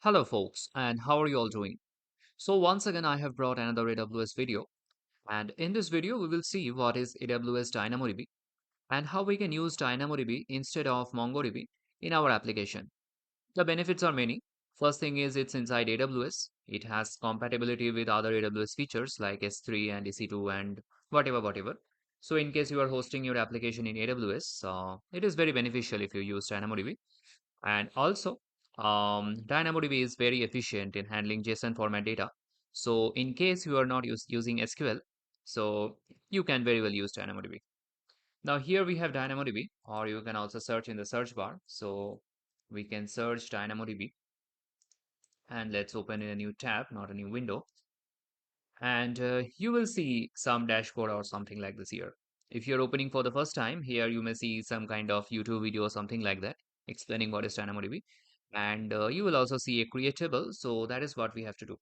Hello folks, and how are you all doing? So once again I have brought another AWS video, and in this video we will see what is AWS DynamoDB and how we can use DynamoDB instead of MongoDB in our application. The benefits are many. First thing is it's inside AWS. It has compatibility with other AWS features like S3 and EC2 and whatever. So in case you are hosting your application in AWS, it is very beneficial if you use DynamoDB. And also, DynamoDB is very efficient in handling JSON format data. So in case you are not using SQL, so you can very well use DynamoDB. Now here we have DynamoDB, or you can also search in the search bar. So we can search DynamoDB, and let's open in a new tab, not a new window. And you will see some dashboard or something like this here. If you're opening for the first time, here you may see some kind of YouTube video or something like that explaining what is DynamoDB. And you will also see a create table. So that is what we have to do.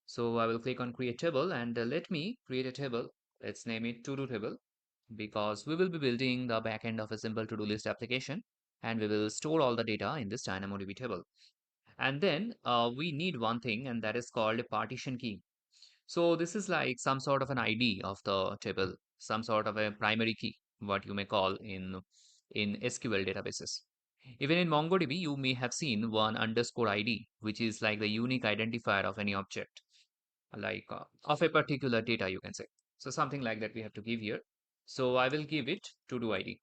So I will click on create table and let me create a table. Let's name it to-do table because we will be building the backend of a simple to-do list application and we will store all the data in this DynamoDB table. And then we need one thing, and that is called a partition key. So this is like some sort of an ID of the table, some sort of a primary key, what you may call in SQL databases. Even in MongoDB, you may have seen one underscore ID, which is like the unique identifier of any object, like of a particular data, you can say. So something like that we have to give here. So I will give it to do ID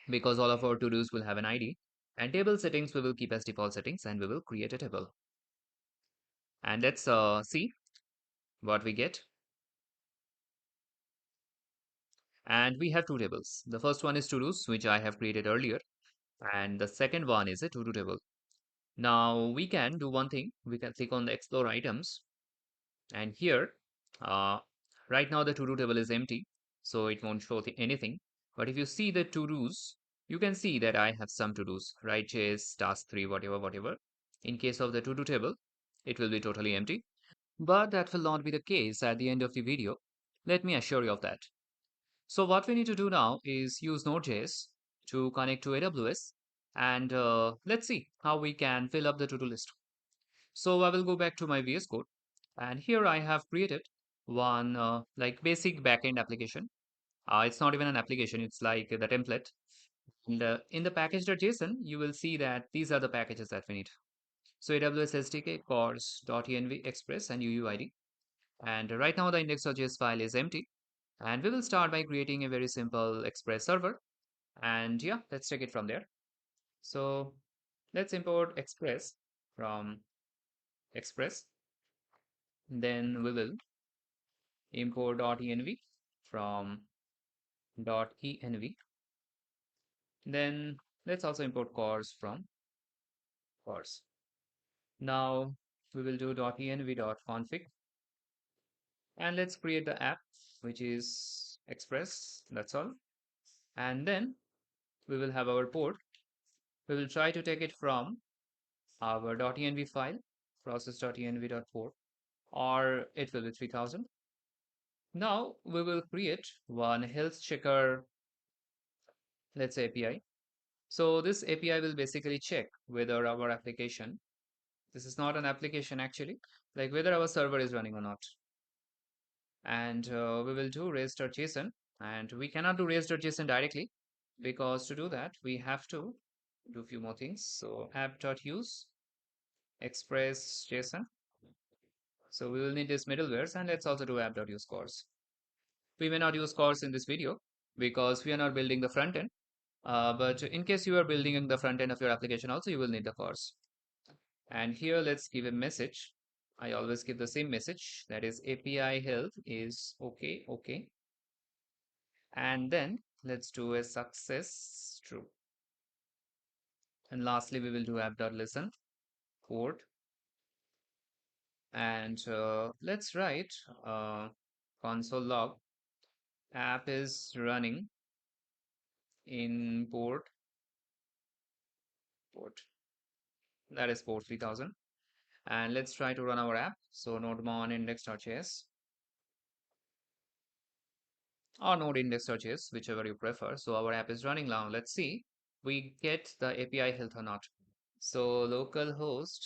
because all of our to-dos will have an ID. And table settings we will keep as default settings, and we will create a table. And let's see what we get. And we have two tables. The first one is to-dos, which I have created earlier, and the second one is a to-do table. Now we can do one thing. We can click on the explore items, and here, uh, right now the to-do table is empty, so it won't show anything. But if you see the to-dos, you can see that I have some to-dos, right? Chase, task 3, whatever. In case of the to-do table, it will be totally empty. But that will not be the case at the end of the video. Let me assure you of that. So what we need to do now is use Node.js to connect to AWS, and let's see how we can fill up the to-do list. So I will go back to my VS Code, and here I have created one like basic backend application. It's not even an application, it's like the template. And in the package.json, you will see that these are the packages that we need. So AWS SDK, cors.env, express, and UUID. And right now the index.js file is empty. And we will start by creating a very simple Express server. And yeah, let's take it from there. So let's import Express from Express. Then we will import .env from .env. Then let's also import cors from cors. Now we will do .env.config and let's create the app, which is Express. That's all. And then we will have our port. We will try to take it from our .env file, process.env.port, or it will be 3000. Now we will create one health checker, let's say API. So this API will basically check whether our application, this is not an application actually, like whether our server is running or not. And we will do res.json, and we cannot do res.json directly because to do that we have to do a few more things. So app.use express.json. So we will need this middlewares, and let's also do app.use cors. We may not use cors in this video because we are not building the front end. But in case you are building the front end of your application also, you will need the cors. And here let's give a message. I always give the same message, that is API health is okay. And then let's do a success true. And lastly, we will do app.listen port. And let's write console log app is running in port that is port 3000. And let's try to run our app. So nodemon index.js or node index.js, whichever you prefer. So our app is running now. Let's see we get the API health or not. So localhost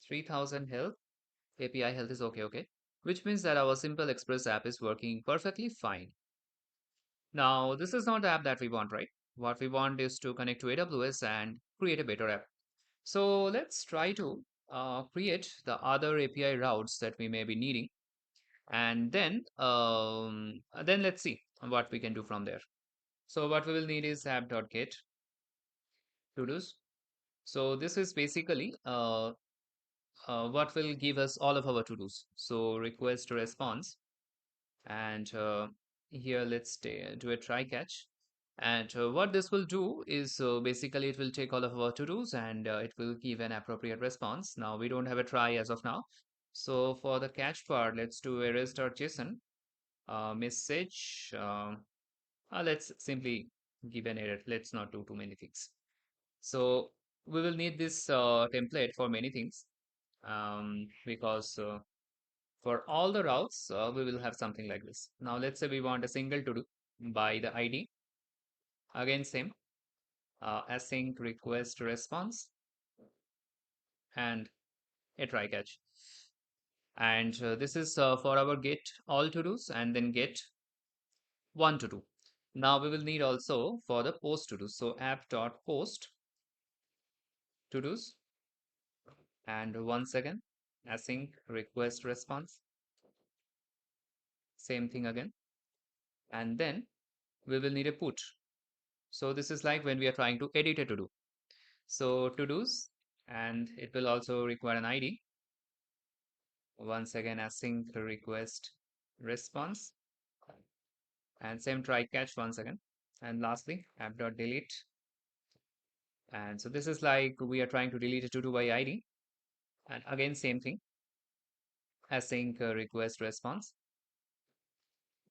3000 health, API health is okay, okay. Which means that our Simple Express app is working perfectly fine. Now, this is not the app that we want, right? What we want is to connect to AWS and create a better app. So let's try to create the other API routes that we may be needing, and then let's see what we can do from there. So what we will need is app.get to-dos. So this is basically what will give us all of our to-dos. So request to response, and here let's do a try catch. And what this will do is basically it will take all of our to-dos and it will give an appropriate response. Now we don't have a try as of now. So for the catch part, let's do a res.json message. Let's simply give an error. Let's not do too many things. So we will need this template for many things because for all the routes, we will have something like this. Now let's say we want a single to do by the ID. Again, same async request response and a try catch. And this is for our get all to dos and then get one to do. Now we will need also for the post to do. So app.post to dos and once again async request response. Same thing again. And then we will need a put. So this is like when we are trying to edit a to do. So to dos, and it will also require an ID. Once again, async request response, and same try catch once again. And lastly, app.delete. And so this is like we are trying to delete a to do by ID. And again, same thing, async request response.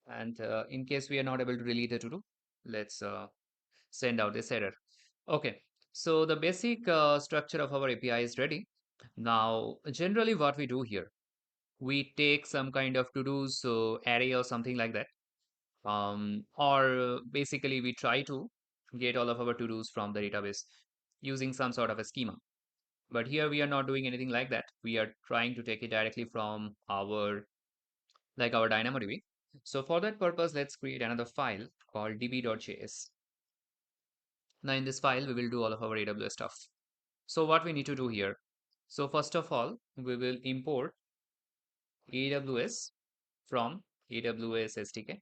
And in case we are not able to delete a to do, let's send out this error. Okay, so the basic structure of our API is ready. Now, generally, what we do here, we take some kind of to-dos array or something like that. Or basically, we try to get all of our to-dos from the database using some sort of a schema. But here we are not doing anything like that. We are trying to take it directly from our DynamoDB. So for that purpose, let's create another file called db.js. Now in this file, we will do all of our AWS stuff. So what we need to do here. So first of all, we will import AWS from AWS SDK.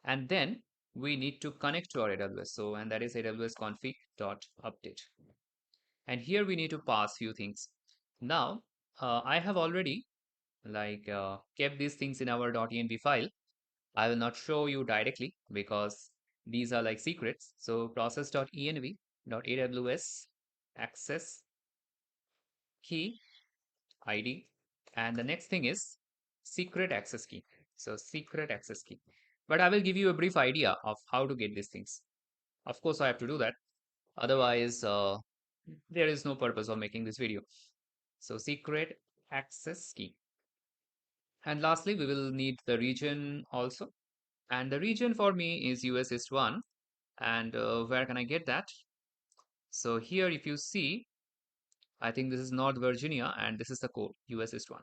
And then we need to connect to our AWS. So, and that is AWS config.update. And here we need to pass few things. Now, I have already kept these things in our .env file. I will not show you directly because these are like secrets. So process.env.aws access key ID. And the next thing is secret access key. So secret access key. But I will give you a brief idea of how to get these things. Of course, I have to do that. Otherwise, there is no purpose of making this video. So secret access key. And lastly, we will need the region also. And the region for me is US East 1. And where can I get that? So here, if you see, I think this is North Virginia and this is the code US East 1.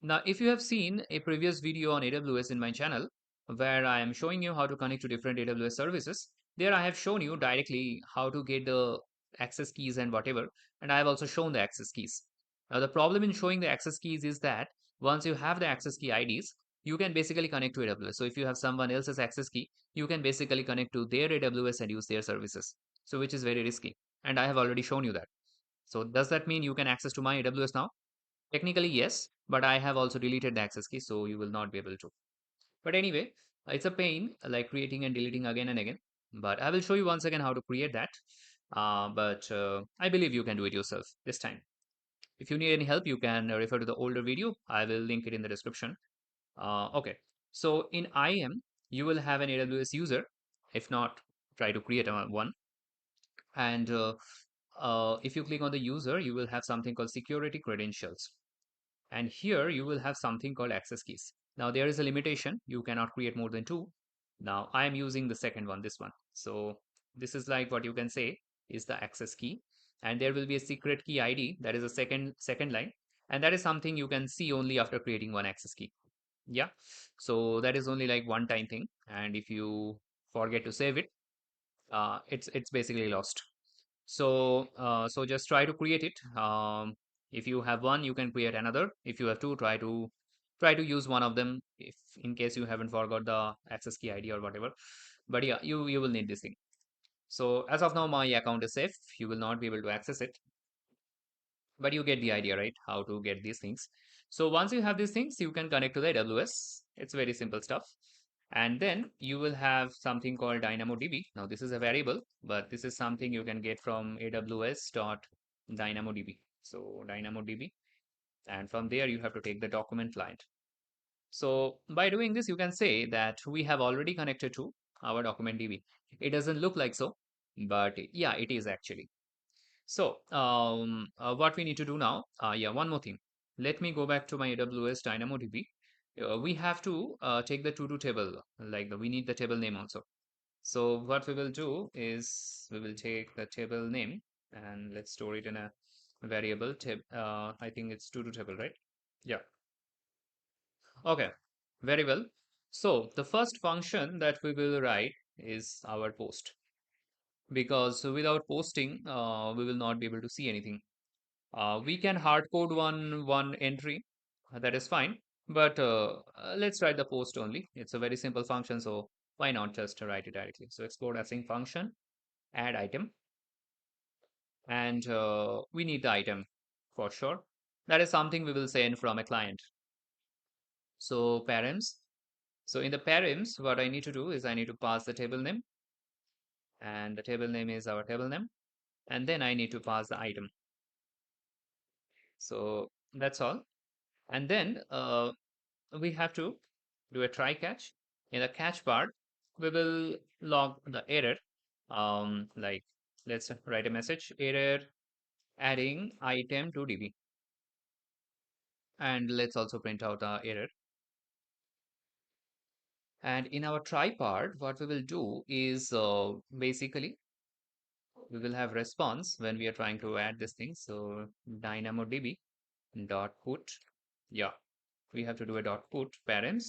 Now, if you have seen a previous video on AWS in my channel, where I am showing you how to connect to different AWS services, there I have shown you directly how to get the access keys and whatever, and I have also shown the access keys. Now, the problem in showing the access keys is that once you have the access key IDs, you can basically connect to AWS. So if you have someone else's access key, you can basically connect to their AWS and use their services. So which is very risky. And I have already shown you that. So does that mean you can access to my AWS now? Technically, yes, but I have also deleted the access key, so you will not be able to. But anyway, it's a pain like creating and deleting again and again. But I will show you once again how to create that. But I believe you can do it yourself this time. If you need any help, you can refer to the older video. I will link it in the description. Okay, so in IAM, you will have an AWS user. If not, try to create one. And if you click on the user, you will have something called security credentials. And here you will have something called access keys. Now there is a limitation. You cannot create more than two. Now I am using the second one, this one. So this is like what you can say is the access key. and there will be a secret key ID that is a second line, and that is something you can see only after creating one access key. Yeah, so that is only like one time thing, and if you forget to save it, it's basically lost. So just try to create it. If you have one, you can create another. If you have two, try to use one of them, if in case you haven't forgot the access key ID or whatever. But yeah, you will need this thing. So as of now, my account is safe. You will not be able to access it, but you get the idea, right? How to get these things. So once you have these things, you can connect to the AWS. It's very simple stuff. And then you will have something called DynamoDB. Now this is a variable, but this is something you can get from AWS dot DynamoDB. So DynamoDB, and from there you have to take the document client. So by doing this, you can say that we have already connected to our document DB. It doesn't look like so, but yeah, it is actually. So, what we need to do now, yeah, one more thing. Let me go back to my AWS DynamoDB. We have to take the to-do table, like we need the table name also. So what we will do is we will take the table name and let's store it in a variable tab. I think it's to-do table, right? Yeah. Okay. Very well. So the first function that we will write is our post, because without posting, we will not be able to see anything. We can hard code one entry, that is fine. But let's write the post only. It's a very simple function, so why not just write it directly? So export async function, add item, and we need the item for sure. That is something we will send from a client. So params. So in the params, what I need to do is I need to pass the table name, and the table name is our table name, and then I need to pass the item. So that's all. And then we have to do a try catch. In the catch part, we will log the error. Like let's write a message error adding item to DB, and let's also print out the error. And in our try part, what we will do is basically we will have response when we are trying to add this thing. So DynamoDB dot put, yeah, we have to do a dot put params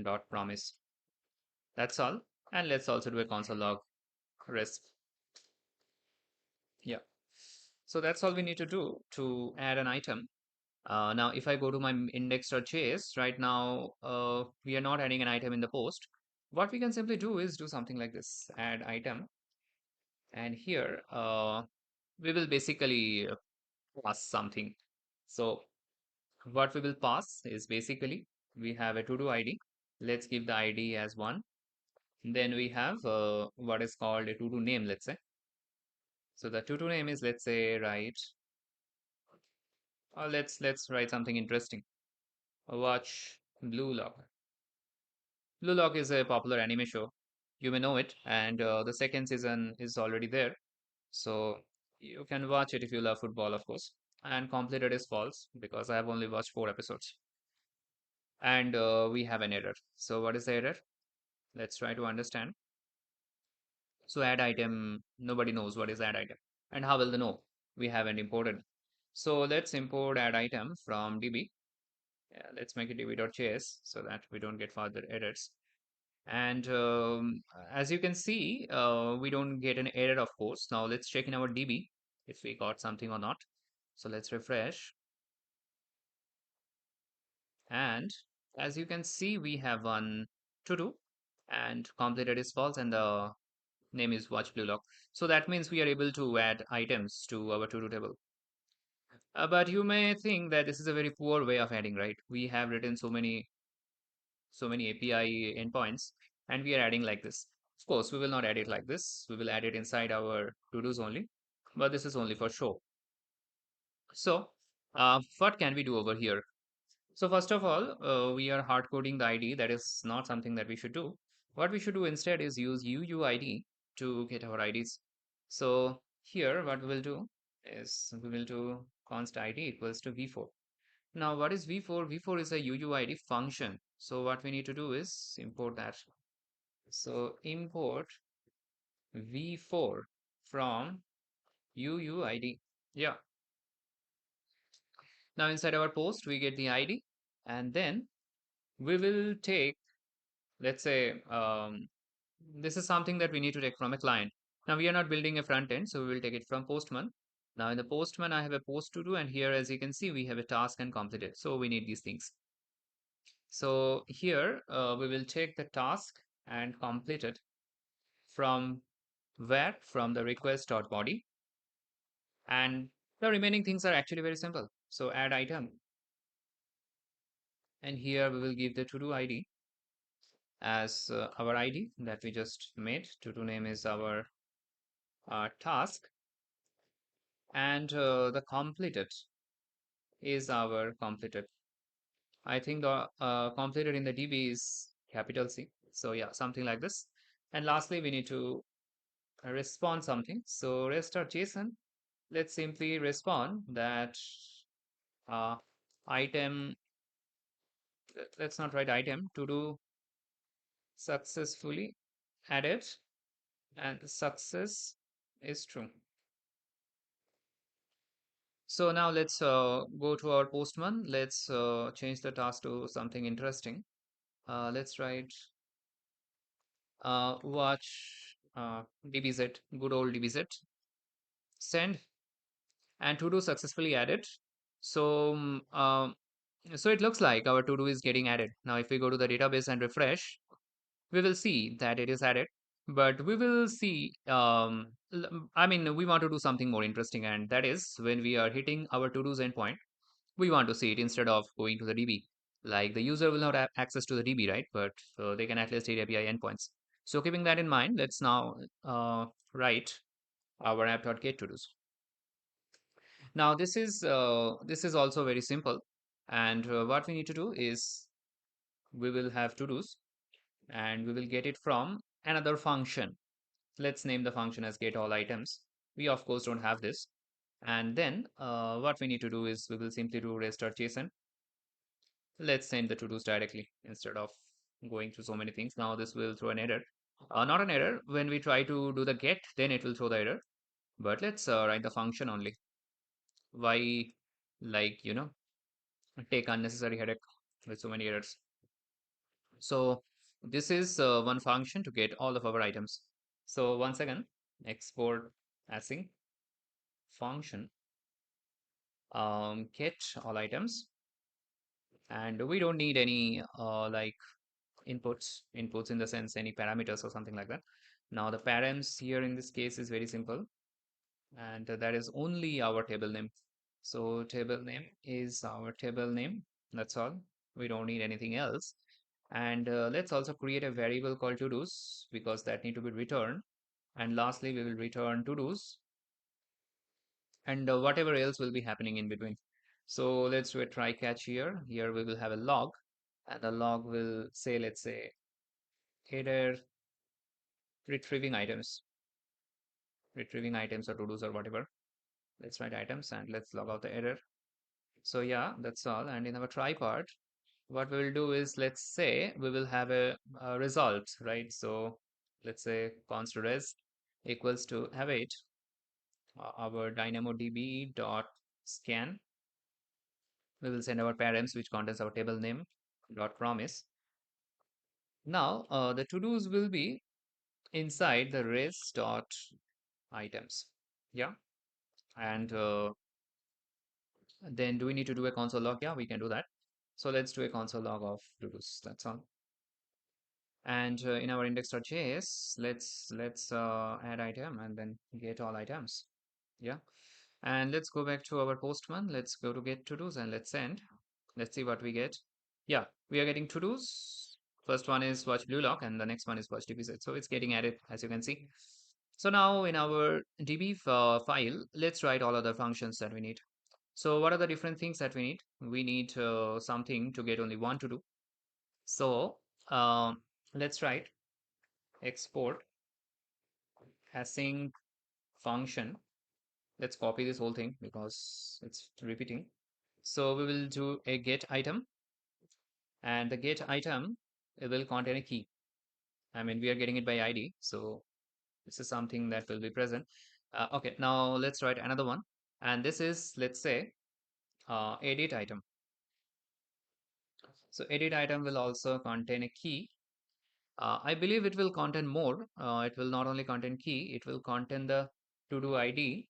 dot promise. That's all. And let's also do a console log resp. Yeah. So that's all we need to do to add an item. Now, if I go to my index.js, right now, we are not adding an item in the post. What we can simply do is do something like this, add item. And here, we will basically pass something. So what we will pass is basically, we have a to-do ID. Let's give the ID as 1. Then we have what is called a to-do name, let's say. So the to-do name is, let's say, right, let's write something interesting. Watch Blue Lock. Blue Lock is a popular anime show. You may know it, and the second season is already there. So you can watch it if you love football, of course. And completed is false because I have only watched 4 episodes. And we have an error. So what is the error? Let's try to understand. So add item, nobody knows what is add item. And how will they know? We haven't imported. So let's import add item from DB. Yeah, let's make it db.js so that we don't get further errors. And as you can see, we don't get an error, of course. Now let's check in our DB if we got something or not. So let's refresh. And as you can see, we have one to do and completed is false and the name is watch blue lock. So that means we are able to add items to our to-do table. But you may think that this is a very poor way of adding, right? We have written so many API endpoints, and we are adding like this. Of course, we will not add it like this. We will add it inside our to-dos only, but this is only for show. So, what can we do over here? So first of all, we are hard coding the ID. That is not something that we should do. What we should do instead is use UUID to get our IDs. So here, what we will do is we will do const ID equals to v4. Now, what is v4? V4 is a UUID function. So what we need to do is import that. So import v4 from UUID. Yeah. Now inside our post, we get the ID, and then we will take, let's say, this is something that we need to take from a client. Now we are not building a front end, so we will take it from Postman. Now in the Postman, I have a post to do, and here, as you can see, we have a task and completed. So we need these things. So here we will take the task and complete it from where? From the request.body. And the remaining things are actually very simple. So add item. And here we will give the to-do ID as our ID that we just made. To-do name is our task. And the completed is our completed. I think the completed in the DB is capital C. So yeah, something like this. And lastly, we need to respond something. So rest.json, let's simply respond that uh, item, let's not write item, to do successfully added, and the success is true. So now let's go to our postman. Let's change the task to something interesting. Let's write watch DBZ, good old DBZ, send, and to do successfully added. So so it looks like our to do is getting added. Now if we go to the database and refresh, we will see that it is added. But we will see, I mean, we want to do something more interesting, and that is when we are hitting our to do's endpoint, we want to see it instead of going to the DB. Like the user will not have access to the DB, right? But they can at least hit API endpoints. So keeping that in mind, let's now write our app.get to do's. Now this is also very simple, and what we need to do is we will have to do's, and we will get it from another function. Let's name the function as get all items. We of course don't have this. And then what we need to do is we will simply do rest.json. Let's send the to-dos directly instead of going through so many things. Now this will throw an error. Not an error. When we try to do the get, then it will throw the error. But let's write the function only. Why, like, take unnecessary headache with so many errors. So this is one function to get all of our items. So once again, export async function get all items, and we don't need any like inputs in the sense any parameters or something like that. Now the params here in this case is very simple, and that is only our table name. So table name is our table name. That's all. We don't need anything else. And let's also create a variable called to do's because that need to be returned. And lastly, we will return to do's, and whatever else will be happening in between. So let's do a try catch here. Here we will have a log, and the log will say, let's say, header retrieving items or to-dos or whatever. Let's write items and let's log out the error. So yeah, that's all. And in our try part, what we will do is, let's say we will have a result, right? So let's say const res equals to await our DynamoDB dot scan. We will send our params, which contains our table name dot promise. Now the to-dos will be inside the res dot items. Yeah. And then do we need to do a console log? Yeah, we can do that. So let's do a console log of to-dos. That's all. And in our index.js, let's add item and then get all items. Yeah. And let's go back to our postman. Let's go to get to-dos and let's send. Let's see what we get. Yeah, we are getting to-dos. First one is watch blue lock and the next one is watch dbz. So it's getting added, as you can see. So now in our db file, let's write all other functions that we need. So what are the different things that we need? We need something to get only one to do. So let's write export async function. Let's copy this whole thing because it's repeating. So we will do a get item, and the get item, it will contain a key. I mean, we are getting it by ID, so this is something that will be present. Okay, now let's write another one. And this is, let's say, edit item. So edit item will also contain a key. I believe it will contain more. It will not only contain key, it will contain the to-do ID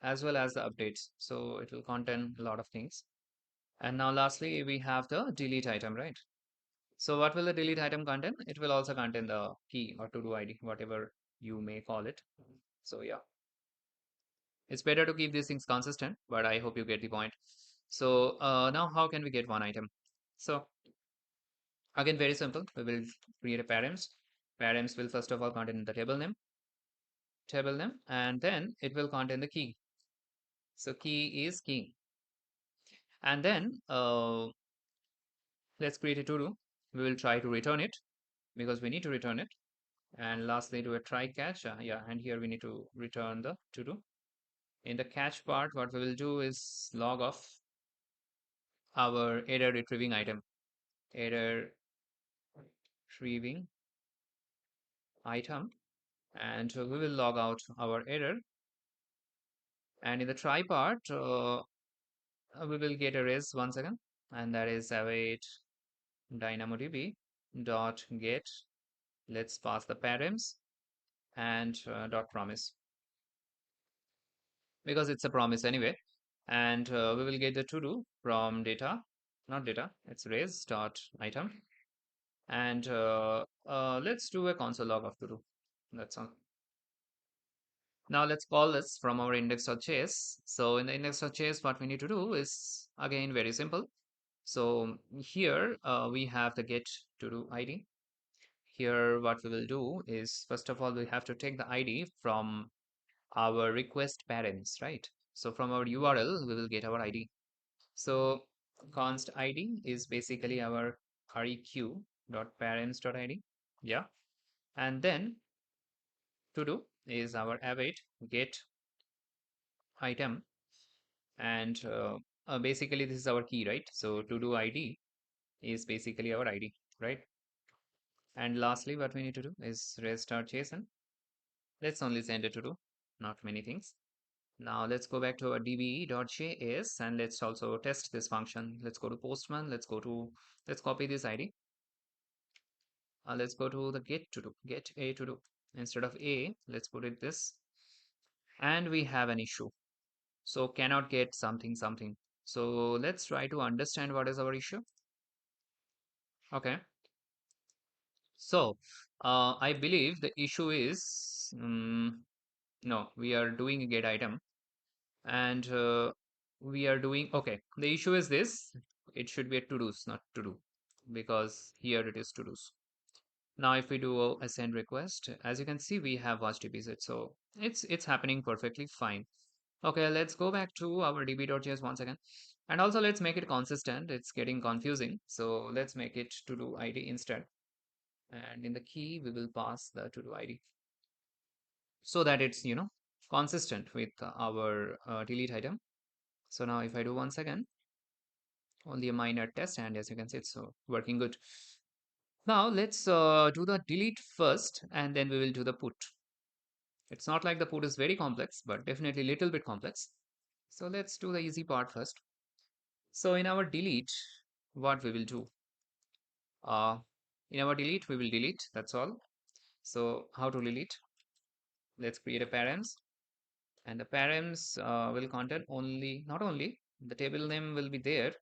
as well as the updates. So it will contain a lot of things. And now lastly, we have the delete item, right? So what will the delete item contain? It will also contain the key or to-do ID, whatever you may call it. So yeah, it's better to keep these things consistent, but I hope you get the point. So now how can we get one item? So again, very simple. We will create a params. Params will first of all contain the table name, and then it will contain the key. So key is key. And then let's create a to-do. We will try to return it because we need to return it. And lastly, do a try catch. Yeah, and here we need to return the to-do. In the catch part, what we will do is log off our error retrieving item. Error retrieving item. And we will log out our error. And in the try part, we will get a res once again. And that is await DynamoDB dot get. Let's pass the params and dot promise because it's a promise anyway. And we will get the to do from data, not data, it's res dot item. And let's do a console log of to do. That's all. Now let's call this from our index.js. So in the index.js, what we need to do is again very simple. So here we have the get to do ID. Here, what we will do is, first of all, we have to take the ID from our request params, right? So from our URL, we will get our ID. So const ID is basically our req.params.id. Yeah. And then to do is our await get item. And basically, this is our key, right? So to do ID is basically our ID, right? And lastly, what we need to do is res.json. Let's only send it to do, not many things. Now let's go back to our dbe.js and let's also test this function. Let's go to Postman. Let's copy this ID. Let's go to the get a to do. Instead of a, let's put it this. And we have an issue. So cannot get something, something. So let's try to understand what is our issue. Okay. So I believe the issue is, no, we are doing a get item and we are doing okay, the issue is this, it should be a to do's not to do because here it is to do's. Now if we do a send request, as you can see we have watch dbz, so it's happening perfectly fine. Okay, let's go back to our db.js once again, and also let's make it consistent, it's getting confusing, so let's make it to do id instead, and in the key we will pass the to do id so that it's consistent with our delete item. So now if I do once again, only a minor test, and as you can see it's working good. Now let's do the delete first and then we will do the put. It's not like the put is very complex, but definitely a little bit complex. So let's do the easy part first. So in our delete, what we will do, uh, in our delete we will delete, that's all. So how to delete? Let's create a params, and the params will contain only, not only the table name will be there,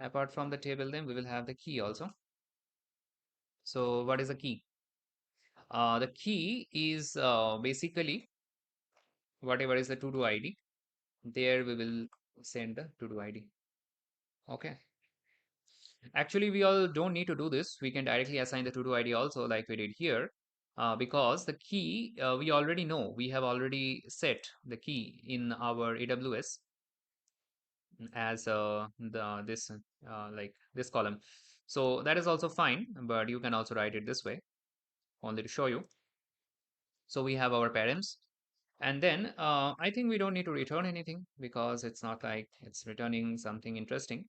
apart from the table name we will have the key also. So what is the key? The key is basically whatever is the to-do ID. There we will send the to-do ID. Okay. Actually, we all don't need to do this. We can directly assign the to-do ID also like we did here. Because the key, we already know. We have already set the key in our AWS as like this column. So that is also fine, but you can also write it this way, only to show you. So we have our params. And then I think we don't need to return anything because it's not like it's returning something interesting.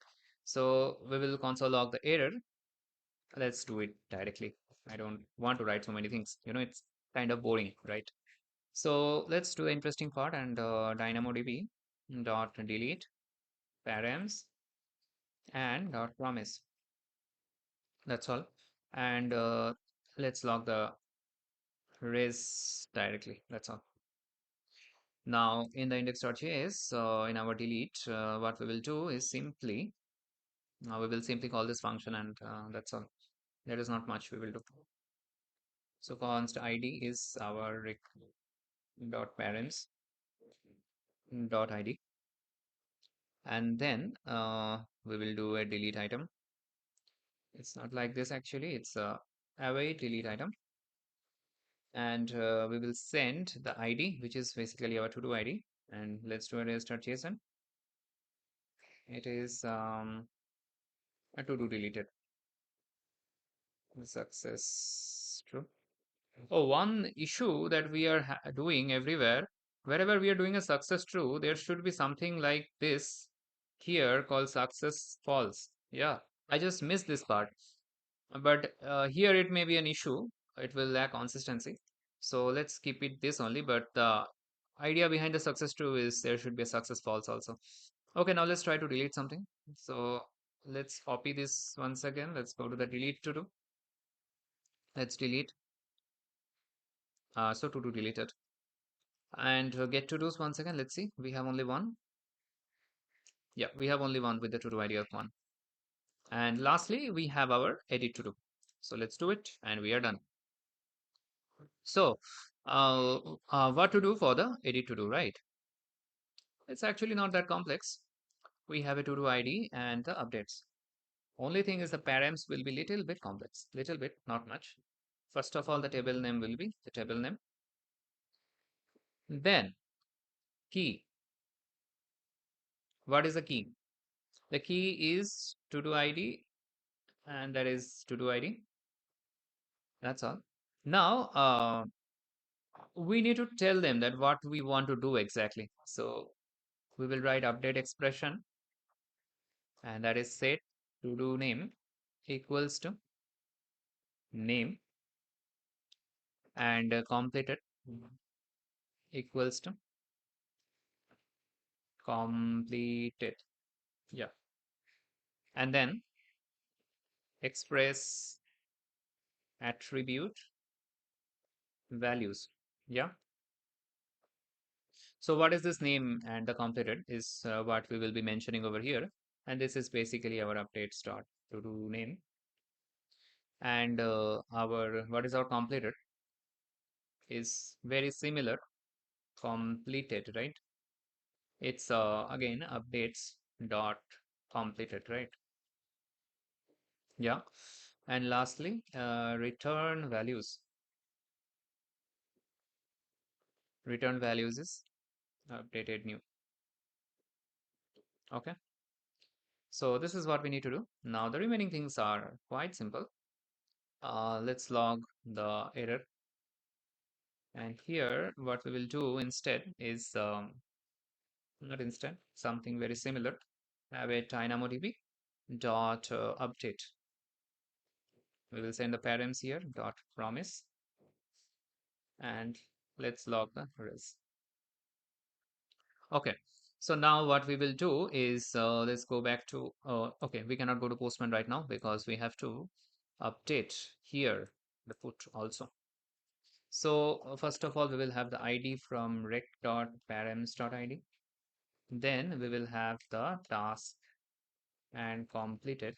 So we will console log the error. Let's do it directly. I don't want to write so many things. It's kind of boring, right? So let's do the interesting part and DynamoDB dot delete params and dot promise. That's all. And let's log the res directly. That's all. Now in the index.js, in our delete, what we will do is simply, we will simply call this function and that's all. There is not much we will do. So const id is our rec dot params dot id, and then we will do a delete item. It's not like this actually. It's a await delete item, and we will send the ID, which is basically our to-do ID. And let's do a res.json. It is a to-do deleted. Success true. Oh, one issue that we are doing everywhere, wherever we are doing a success true, there should be something like this here called success false. Yeah, I just missed this part. But here it may be an issue. It will lack consistency. So let's keep it this only. But the idea behind the success true is there should be a success false also. Okay, now let's try to delete something. So let's copy this once again. Let's go to the delete to do. Let's delete. So to do deleted. And get to do's once again. Let's see. We have only one. Yeah, we have only one with the to do ID of one. And lastly, we have our edit to do. So let's do it and we are done. So, what to do for the edit to do, right? It's actually not that complex. We have a to do ID and the updates. Only thing is the params will be little bit complex, little bit, not much. First of all, the table name will be the table name. Then key. What is the key? The key is to do ID, and that is to do ID. That's all. Now, we need to tell them that what we want to do exactly. So we will write update expression, and that is set to do name equals to name, and completed equals to completed. Yeah. And then express attribute values. Yeah. So what is this name and the completed is what we will be mentioning over here. And this is basically our update start to do name. And our what is our completed is very similar completed, right? It's again updates dot completed, right? Yeah. And lastly, return values. Return values is updated new. Okay. So this is what we need to do. Now the remaining things are quite simple. Let's log the error. And here what we will do instead is not instead, something very similar. Have a DynamoDB dot update. We will send the params here dot promise, and let's log the res. Okay. So now what we will do is let's go back to okay, we cannot go to Postman right now because we have to update here the put also. So first of all, we will have the ID from rec.params.id. Then we will have the task and completed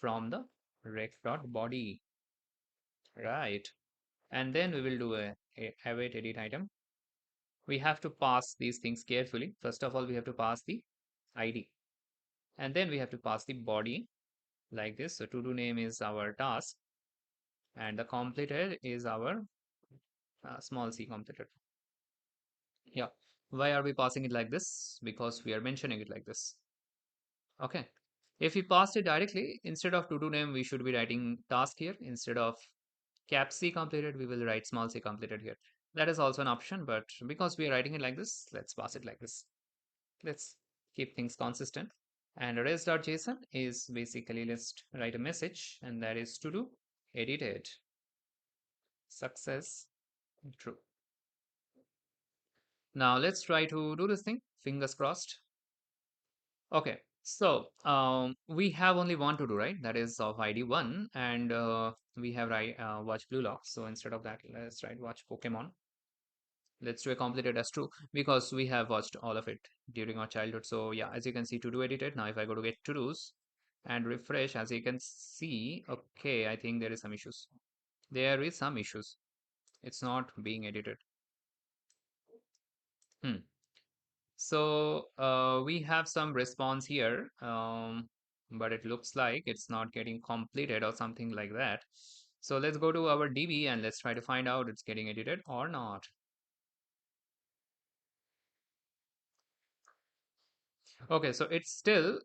from the rec.body, right? And then we will do a await edit item. We have to pass these things carefully. First of all, we have to pass the ID, and then we have to pass the body like this. So to do name is our task, and the completed is our small c completed. Yeah. Why are we passing it like this? Because we are mentioning it like this. Okay. If we passed it directly, instead of to do name, we should be writing task here. Instead of cap C completed, we will write small c completed here. That is also an option, but because we are writing it like this, let's pass it like this. Let's keep things consistent. And res.json is basically let's write a message, and that is to do edited success true. Now let's try to do this thing. Fingers crossed. Okay, so we have only one to do, right? That is of ID 1, and we have watch Blue Lock. So instead of that, let's try to watch Pokemon. Let's do a completed as true because we have watched all of it during our childhood. So yeah, as you can see, to do edited. Now if I go to get to do's and refresh, as you can see, okay, I think there is some issues. There is some issues. It's not being edited. Hmm. So we have some response here, but it looks like it's not getting completed or something like that. So let's go to our DB and let's try to find out it's getting edited or not. Okay, so it's still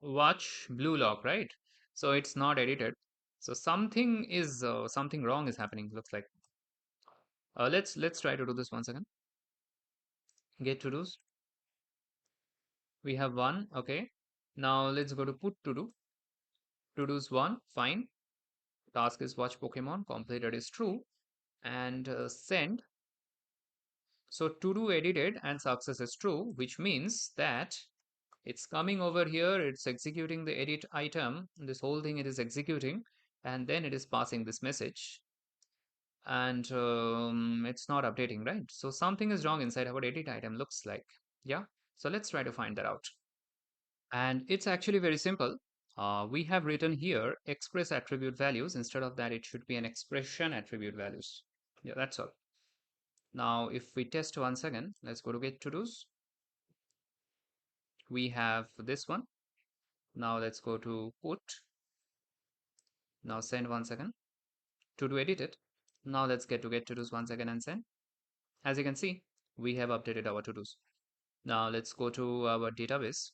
watch blue lock, right? So it's not edited. So something wrong is happening. Looks like. Let's try to do this once again. Get to do's. We have one. Okay. Now let's go to put to do. To do's one. Fine. Task is watch Pokemon. Completed is true. And send. So to do edited and success is true, which means that it's coming over here, it's executing the edit item, this whole thing it is executing, and then it is passing this message, and it's not updating, right? So something is wrong inside our edit item, looks like. Yeah, so let's try to find that out. And it's actually very simple. We have written here express attribute values. Instead of that, it should be an expression attribute values. Yeah, that's all. Now, if we test once again, let's go to get to do's. We have this one. Now let's go to put. Now send once again. To do edit it. Now let's get to do's once again and send. As you can see, we have updated our to do's. Now let's go to our database.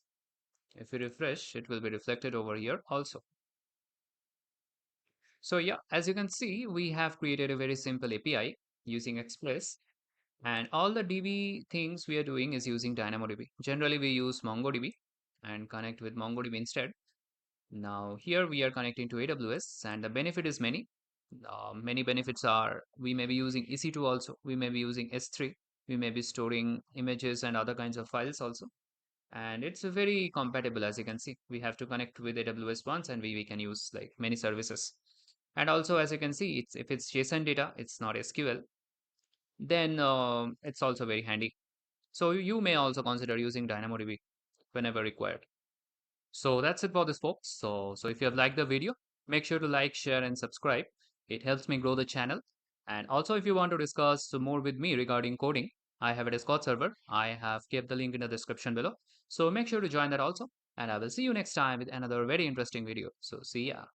If we refresh, it will be reflected over here also. So yeah, as you can see, we have created a very simple API using Express, and all the DB things we are doing is using DynamoDB. Generally, we use MongoDB and connect with MongoDB instead. Now here we are connecting to AWS and the benefit is many. Many benefits are we may be using EC2 also, we may be using S3, we may be storing images and other kinds of files also. And it's very compatible as you can see. We have to connect with AWS once and we can use like many services. And also as you can see, if it's JSON data, it's not SQL, then it's also very handy. So you may also consider using DynamoDB whenever required. So that's it for this folks. So if you have liked the video, make sure to like, share and subscribe. It helps me grow the channel. And also if you want to discuss more with me regarding coding, I have a Discord server. I have kept the link in the description below. So make sure to join that also. And I will see you next time with another very interesting video. So see ya.